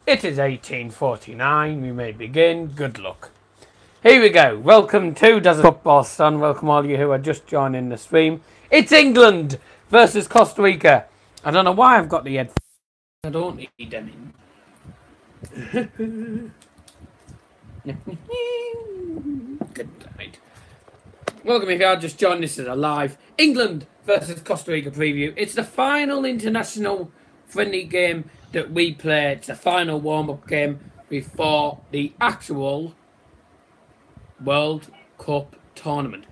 It is 1849. We may begin. Good luck. Here we go. Welcome to Desert Football Stand. Welcome all you who are just joining the stream. It's England versus Costa Rica. I don't know why I've got the headphones. I don't need them in. Good night. Welcome if you are just joining. This is a live England versus Costa Rica preview. It's the final international friendly game that we play. It's the final warm-up game before the actual World Cup tournament.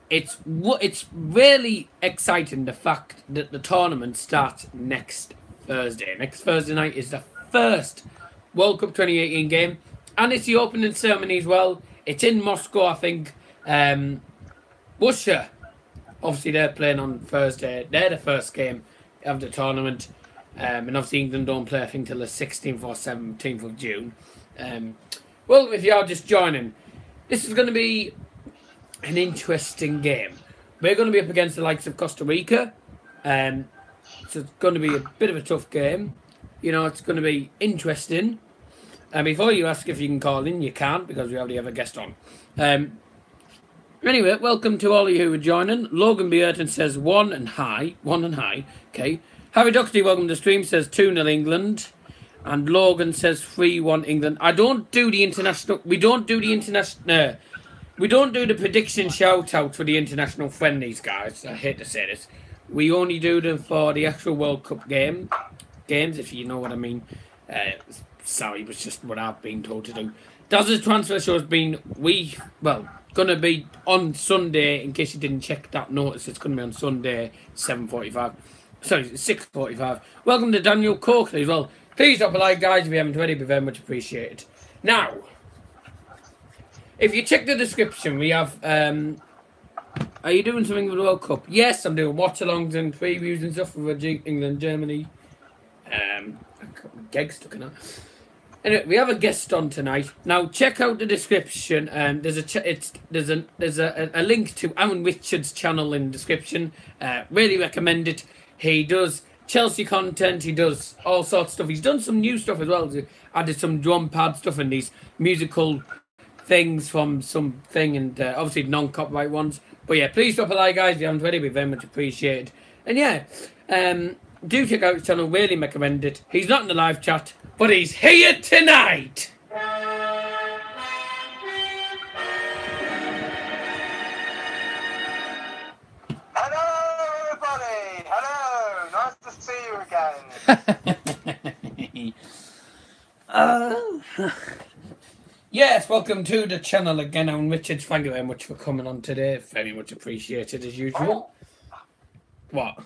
It's really exciting, the fact that the tournament starts next Thursday. Next Thursday night is the first World Cup 2018 game, and it's the opening ceremony as well. It's in Moscow, I think. Russia, obviously they're playing on Thursday. They're the first game of the tournament. And obviously England don't play, I think, till the 16th or 17th of June. Well, if you are just joining, this is going to be an interesting game. We're going to be up against the likes of Costa Rica. So it's going to be a bit of a tough game. You know, it's going to be interesting. And before you ask if you can call in, you can't, because we already have a guest on. Anyway, welcome to all of you who are joining. Logan Bearton says 1 and high. Okay. Harry Doherty, welcome to the stream, says 2-0 England. And Logan says 3-1 England. We don't do the prediction shout-out for the international friendlies, guys. I hate to say this. We only do them for the actual World Cup games, if you know what I mean. Sorry, it was just what I've been told to do. Daz's transfer show has been, going to be on Sunday. In case you didn't check that notice, it's going to be on Sunday, 7:45. Sorry, 6:45. Welcome to Daniel Coakley as well. Please drop a like, guys, if you haven't already. Be very much appreciated. Now, if you check the description, we have... are you doing something with the World Cup? Yes, I'm doing watch-alongs and previews and stuff with England, Germany. Geg stuck in that. Anyway, we have a guest on tonight. Now, check out the description. There's a link to Aaron Richards' channel in the description. Really recommend it. He does Chelsea content. He does all sorts of stuff. He's done some new stuff as well. He added some drum pad stuff and these musical things from something, and obviously non-copyright ones. But yeah, please drop a like, guys, if you haven't already. Be very much appreciated. And yeah, do check out his channel. Really recommend it. He's not in the live chat, but he's here tonight. Hello, everybody. Hello. Nice to see you again. Yes, welcome to the channel again. I'm Richard. Thank you very much for coming on today. Very much appreciated as usual. What?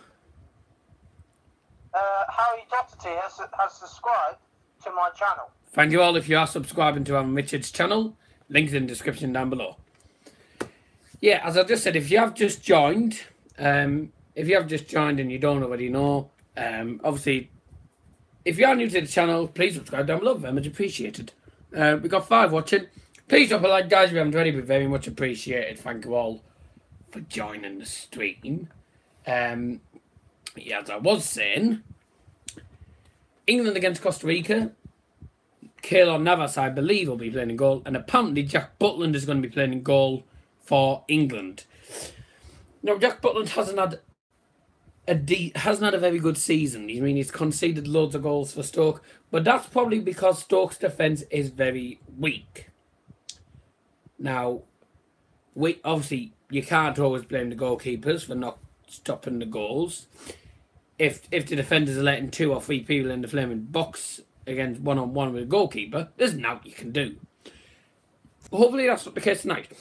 Harry Doherty has subscribed to my channel. Thank you all if you are subscribing to Aaron Richards' channel. Links in the description down below. Yeah, as I just said, if you have just joined, and you don't already know, obviously, if you are new to the channel, please subscribe down below. Very much appreciated. We've got 5 watching. Please drop a like, guys, if you haven't already. Be very much appreciated. Thank you all for joining the stream. Yeah, as I was saying, England against Costa Rica. Keylor Navas, I believe, will be playing in goal. And apparently Jack Butland is going to be playing in goal for England. Now, Jack Butland hasn't had a very good season. I mean, he's conceded loads of goals for Stoke. But that's probably because Stoke's defence is very weak. Now, obviously, you can't always blame the goalkeepers for not stopping the goals. If the defenders are letting 2 or 3 people in the flaming box against one-on-one with a goalkeeper, there's nothing you can do. But hopefully that's not the case tonight.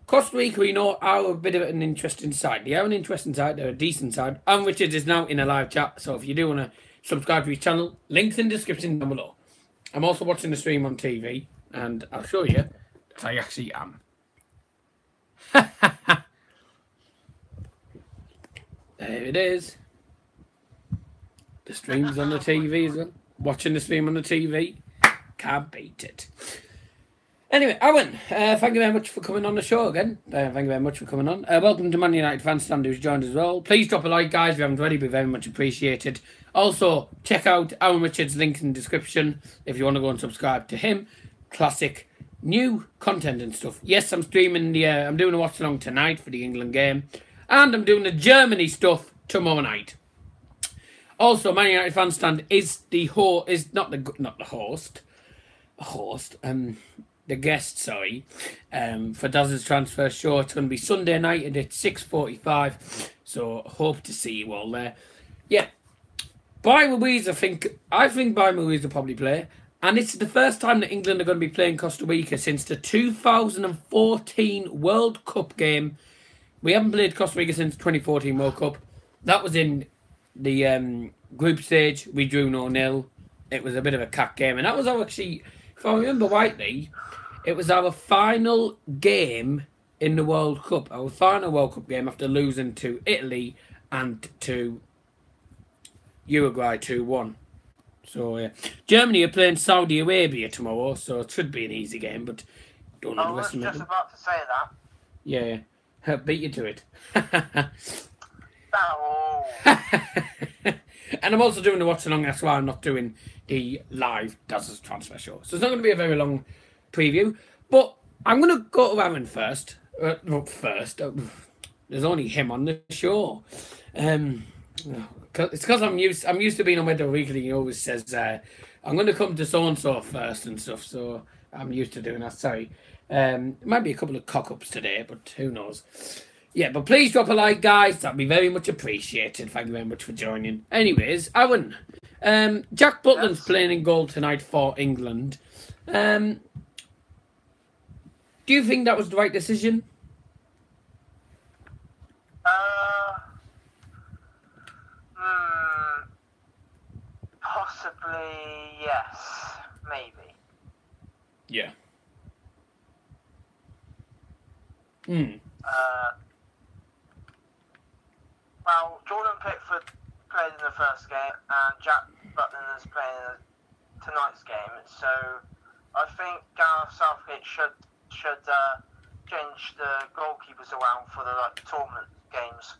Costa Rica, we know, are a bit of an interesting side. They are an interesting side. They're a decent side. And Richard is now in a live chat. So if you do want to subscribe to his channel, links in the description down below. I'm also watching the stream on TV. And I'll show you that I actually am. There it is. The stream's on the TV as well. Watching the stream on the TV. Can't beat it. Anyway, Aaron, thank you very much for coming on the show again. Thank you very much for coming on. Welcome to Man United Fan Stand, who's joined as well. Please drop a like, guys, if you haven't already. Be very much appreciated. Also, check out Alan Richards' link in the description if you want to go and subscribe to him. Classic new content and stuff. Yes, I'm streaming I'm doing a watch along tonight for the England game, and I'm doing the Germany stuff tomorrow night. Also, Man United fan stand is the guest, sorry, for Daz's transfer show. It's going to be Sunday night and it's 6:45. So hope to see you all there. Yeah, by Louise, I think by Louise will probably play, and it's the first time that England are going to be playing Costa Rica since the 2014 World Cup game. We haven't played Costa Rica since 2014 World Cup. That was in the group stage. We drew 0-0. It was a bit of a cack game, and that was actually, if I remember rightly, it was our final game in the World Cup. Our final World Cup game after losing to Italy and to Uruguay 2-1. So yeah, Germany are playing Saudi Arabia tomorrow, so it should be an easy game. But don't underestimate them. I was just about to say that. Yeah, beat you to it. Oh. And I'm also doing the watch along. That's why I'm not doing the live Daz's transfer show. So it's not going to be a very long preview. But I'm going to go to Aaron first. There's only him on the show. It's because I'm used to being on Weather Weekly. He always says I'm going to come to so and so first and stuff. So I'm used to doing that. Sorry. It might be a couple of cock-ups today, but who knows. Yeah, but please drop a like, guys. That'd be very much appreciated. Thank you very much for joining. Anyways, Aaron, Jack Butland's playing in goal tonight for England. Do you think that was the right decision? Possibly, yes. Maybe. Yeah. Well, Jordan Pickford played in the first game, and Jack Butland is playing in tonight's game. So I think Gareth Southgate should change the goalkeepers around for the tournament games.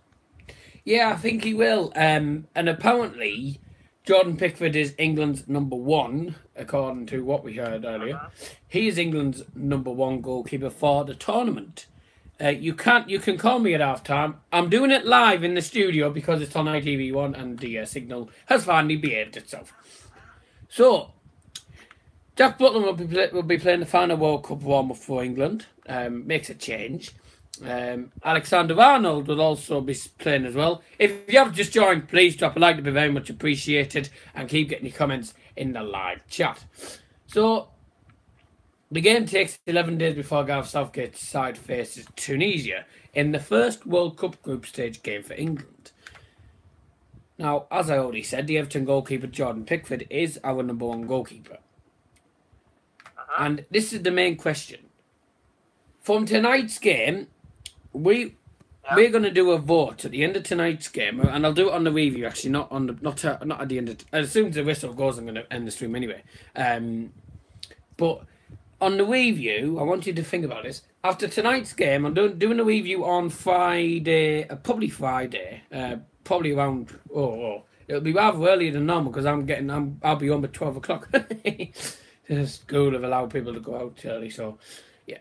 Yeah, I think he will. And apparently, Jordan Pickford is England's number one, according to what we heard earlier. He is England's number one goalkeeper for the tournament. You can call me at half time. I'm doing it live in the studio because it's on ITV1 and the signal has finally behaved itself. So, Jack Butland will be playing the final World Cup warm-up for England. Makes a change. Alexander-Arnold will also be playing as well. If you have just joined, please drop a like. It'd be very much appreciated. And keep getting your comments in the live chat. So, the game takes 11 days before Gareth Southgate's side faces Tunisia in the first World Cup group stage game for England. Now, as I already said, the Everton goalkeeper Jordan Pickford is our number one goalkeeper. And this is the main question. From tonight's game, we're going to do a vote at the end of tonight's game, and I'll do it on the review. Actually, not at the end. As soon as the whistle goes, I'm going to end the stream anyway. But on the review, I want you to think about this. After tonight's game, I'm doing a review on Friday, probably around. It'll be rather earlier than normal because I'll be home at 12 o'clock. The school have allowed people to go out early, so yeah.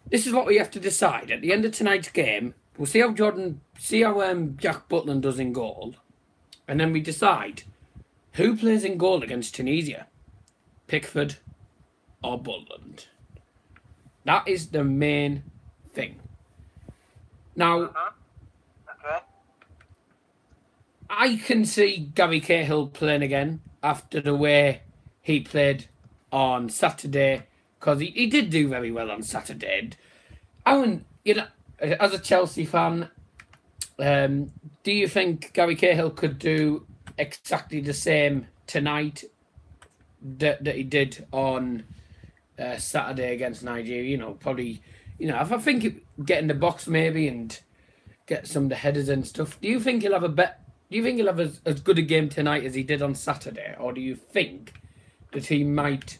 This is what we have to decide at the end of tonight's game. We'll see how Jack Butland does in goal, and then we decide who plays in goal against Tunisia, Pickford or Butland. That is the main thing. Now, Okay. I can see Gary Cahill playing again after the way he played on Saturday, because he did do very well on Saturday. Aaron, as a Chelsea fan, do you think Gary Cahill could do exactly the same tonight that he did on Saturday against Nigeria? Probably, if I think get in the box maybe and get some of the headers and stuff. Do you think he'll have as good a game tonight as he did on Saturday, or do you think that he might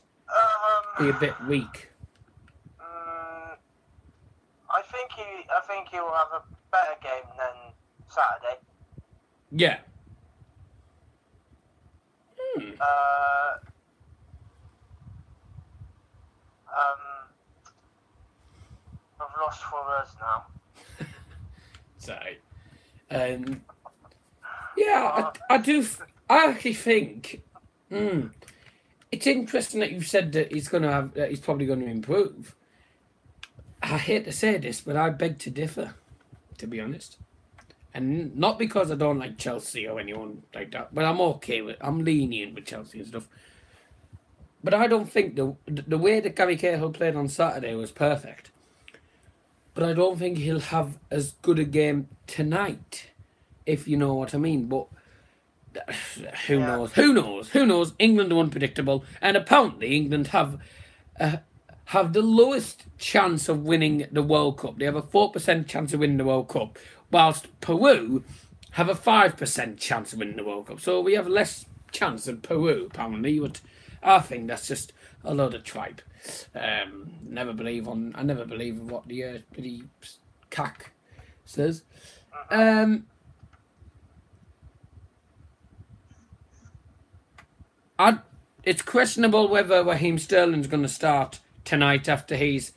be a bit weak? I think he will have a better game than Saturday. Yeah. I've lost 4 words now. Sorry. Yeah, I actually think it's interesting that you said that he's probably going to improve. I hate to say this, but I beg to differ, to be honest. And not because I don't like Chelsea or anyone like that, but I'm lenient with Chelsea and stuff. But I don't think the way that Gary Cahill played on Saturday was perfect. But I don't think he'll have as good a game tonight, if you know what I mean. But who knows? Who knows? Who knows? England are unpredictable, and apparently England have the lowest chance of winning the World Cup. They have a 4% chance of winning the World Cup, whilst Peru have a 5% chance of winning the World Cup. So we have less chance than Peru, apparently. But I think that's just a load of tripe. I never believe in what the CAC says. It's questionable whether Raheem Sterling's going to start tonight after his,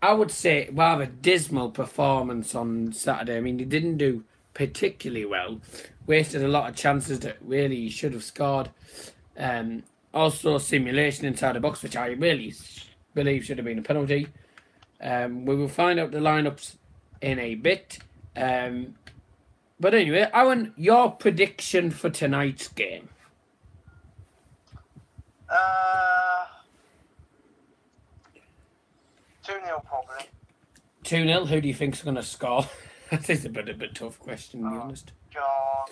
I would say, rather dismal performance on Saturday. I mean, he didn't do particularly well. Wasted a lot of chances that really he should have scored. Also, simulation inside the box, which I really believe should have been a penalty. We will find out the lineups in a bit. But anyway, Aaron, your prediction for tonight's game? 2-0 probably. 2-0. Who do you think's going to score? That is a bit tough question, to be honest. God.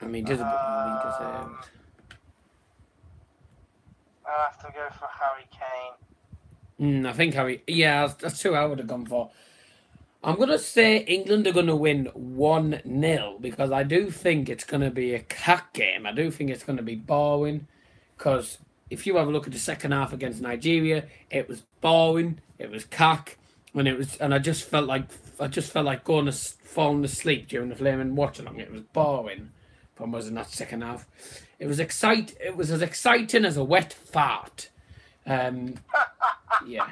I mean, it is a bit deserved. I'll have to go for Harry Kane. I think Harry... Yeah, that's who I would have gone for. I'm going to say England are going to win 1-0 because I do think it's going to be a cack game. I do think it's going to be boring because if you have a look at the second half against Nigeria, it was boring, it was cack, and I just felt like falling asleep during the flaming watch along. It was boring from was in that second half. It was as exciting as a wet fart. Yeah.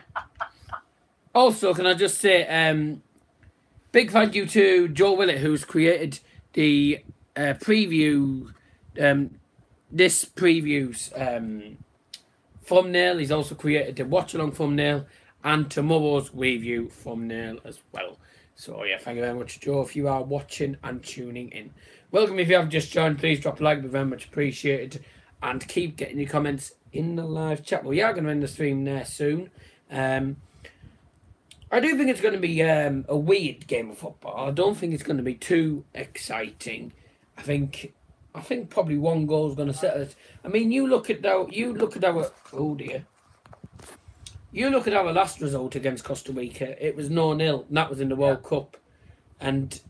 Also, can I just say, big thank you to Joe Willett, who's created the preview, this preview's thumbnail. He's also created the watch-along thumbnail and tomorrow's review thumbnail as well. So, yeah, thank you very much, Joe, if you are watching and tuning in. Welcome if you have just joined. Please drop a like, be very much appreciated. And keep getting your comments in the live chat. We are going to end the stream there soon. I do think it's going to be a weird game of football. I don't think it's going to be too exciting. I think probably one goal is going to settle it. I mean, you look at our last result against Costa Rica. It was 0-0, and that was in the World Cup, and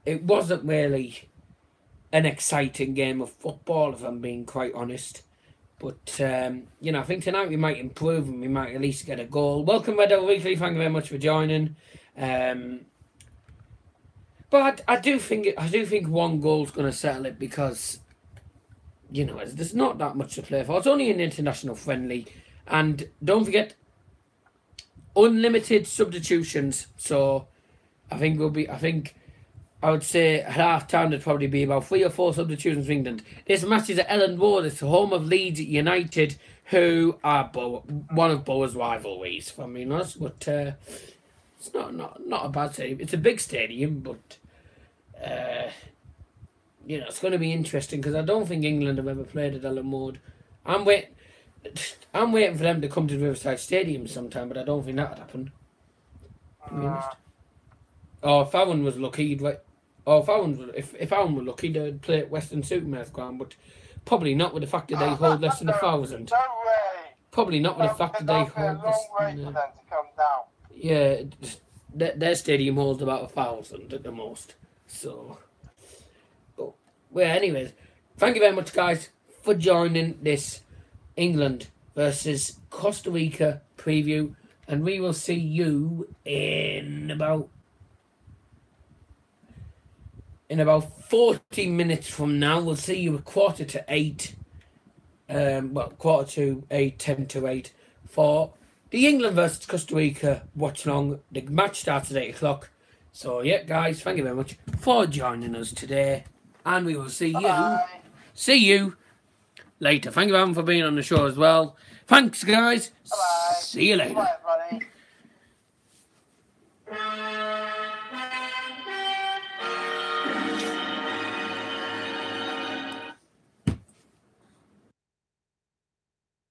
it wasn't really an exciting game of football, if I'm being quite honest. But, I think tonight we might improve and we might at least get a goal. Welcome, Red Devil Weekly. Thank you very much for joining. But I do think one goal's going to settle it because, there's not that much to play for. It's only an international friendly. And don't forget, unlimited substitutions. So I would say at half time there'd probably be about 3 or 4 substitutions for England. This match is at Ellen Road. It's the home of Leeds United, who are one of Boa's rivalries, if I'm being honest. But it's not a bad stadium. It's a big stadium, but it's going to be interesting because I don't think England have ever played at Ellen Road. I'm waiting for them to come to Riverside Stadium sometime, but I don't think that'd happen. To be honest. Oh, if Aaron was lucky, if Aaron were lucky, they'd play at Western Supermare ground, but probably not with the fact that they hold less than 1,000. No way. Probably not with the fact that they hold less than. For them to come down. Yeah, their stadium holds about 1,000 at the most. So, anyways, thank you very much, guys, for joining this England versus Costa Rica preview, and we will see you in about 40 minutes from now. We'll see you at 7:45. quarter to 8, 10 to 8 for the England versus Costa Rica watch along. The match starts at 8 o'clock. So yeah, guys, thank you very much for joining us today, and we will see you later. Thank you, Adam, for being on the show as well. Thanks, guys. Bye-bye. See you later. Bye.